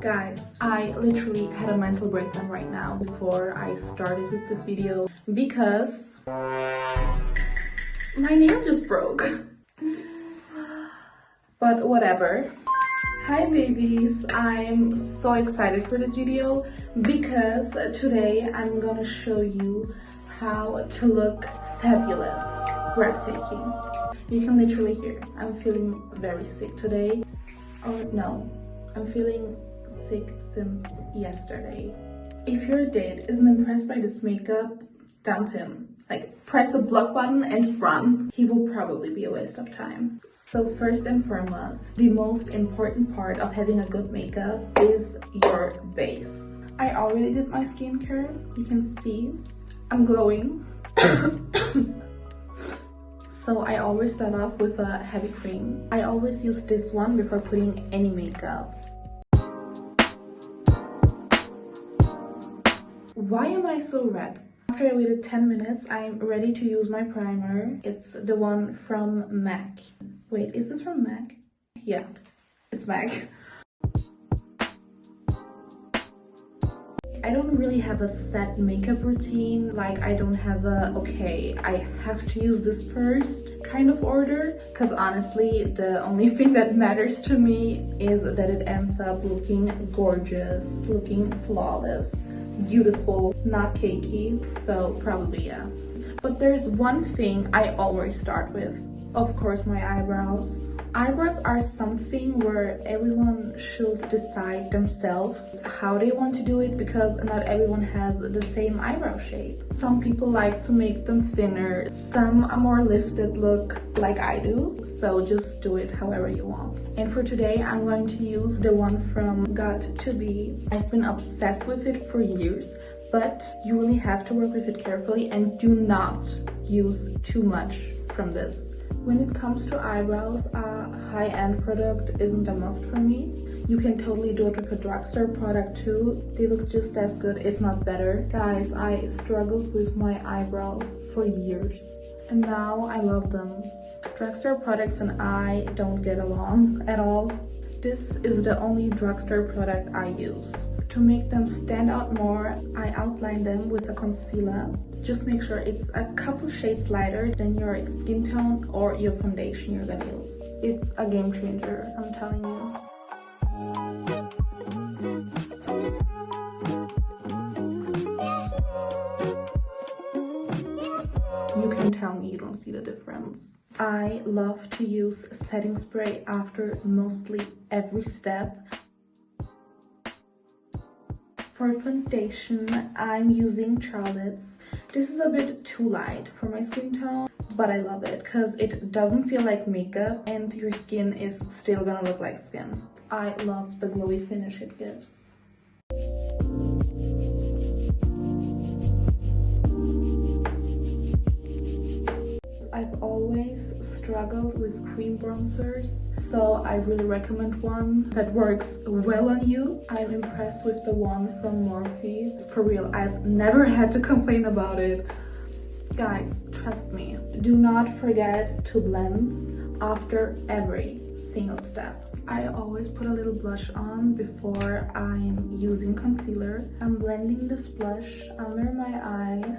Guys, I literally had a mental breakdown right now before I started with this video because my nail just broke. But whatever. Hi babies, I'm so excited for this video because today I'm gonna show you how to look fabulous, breathtaking. You can literally hear I'm feeling very sick today. Or no, I'm feeling sick since yesterday. If your date isn't impressed by this makeup, dump him. Like, press the block button and run. He will probably be a waste of time. So first and foremost, the most important part of having a good makeup is your base. I already did my skincare. You can see I'm glowing. So I always start off with a heavy cream. I always use this one before putting any makeup. Why am I so red? After I waited 10 minutes, I'm ready to use my primer. It's the one from MAC. Wait, is this from MAC? Yeah, it's MAC. I don't really have a set makeup routine. Like, I don't have a, okay, I have to use this first kind of order. Because honestly, the only thing that matters to me is that it ends up looking gorgeous, looking flawless, beautiful, not cakey. So probably yeah. But there's one thing I always start with. Of course, my eyebrows. Eyebrows are something where everyone should decide themselves how they want to do it because not everyone has the same eyebrow shape. Some people like to make them thinner, some a more lifted look like I do, so just do it however you want. And for today, I'm going to use the one from Got2b. I've been obsessed with it for years, but you really have to work with it carefully and do not use too much from this. When it comes to eyebrows, a high-end product isn't a must for me. You can totally do it with a drugstore product too. They look just as good, if not better. Guys, I struggled with my eyebrows for years, and now I love them. Drugstore products and I don't get along at all. This is the only drugstore product I use. To make them stand out more, I outline them with a concealer. Just make sure it's a couple shades lighter than your skin tone or your foundation you're gonna use. It's a game changer, I'm telling you. You can tell me you don't see the difference. I love to use setting spray after mostly every step. For foundation, I'm using Charlotte's. This is a bit too light for my skin tone, but I love it because it doesn't feel like makeup and your skin is still gonna look like skin. I love the glowy finish it gives. I've always struggled with cream bronzers, so I really recommend one that works well on you. I'm impressed with the one from Morphe. For real, I've never had to complain about it. Guys, trust me, do not forget to blend after every single step. I always put a little blush on before I'm using concealer. I'm blending this blush under my eyes,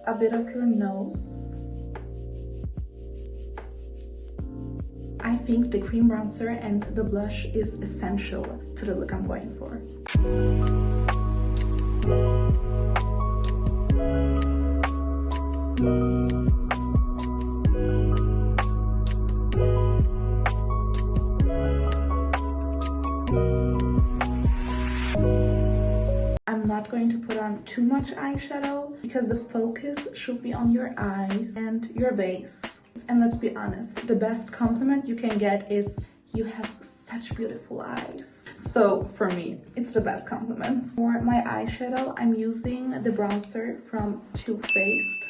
a bit of your nose. I think the cream bronzer and the blush is essential to the look I'm going for. I'm not going to put on too much eyeshadow because the focus should be on your eyes and your base. And let's be honest, the best compliment you can get is you have such beautiful eyes. So for me, it's the best compliment. For my eyeshadow, I'm using the bronzer from Too Faced.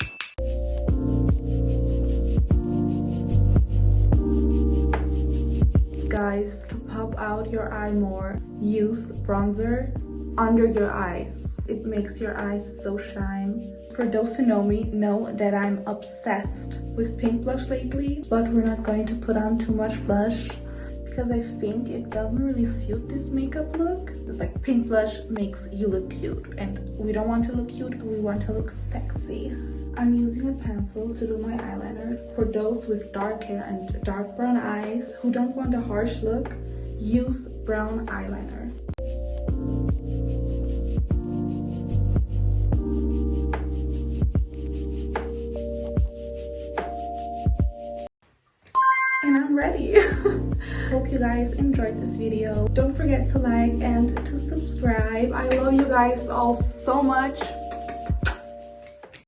Guys, to pop out your eye more, use bronzer under your eyes. It makes your eyes so shine. For those who know me, know that I'm obsessed with pink blush lately, but we're not going to put on too much blush because I think it doesn't really suit this makeup look. It's like pink blush makes you look cute, and we don't want to look cute, we want to look sexy. I'm using a pencil to do my eyeliner. For those with dark hair and dark brown eyes who don't want a harsh look, use brown eyeliner. And I'm ready. Hope you guys enjoyed this video. Don't forget to like and to subscribe. I love you guys all so much.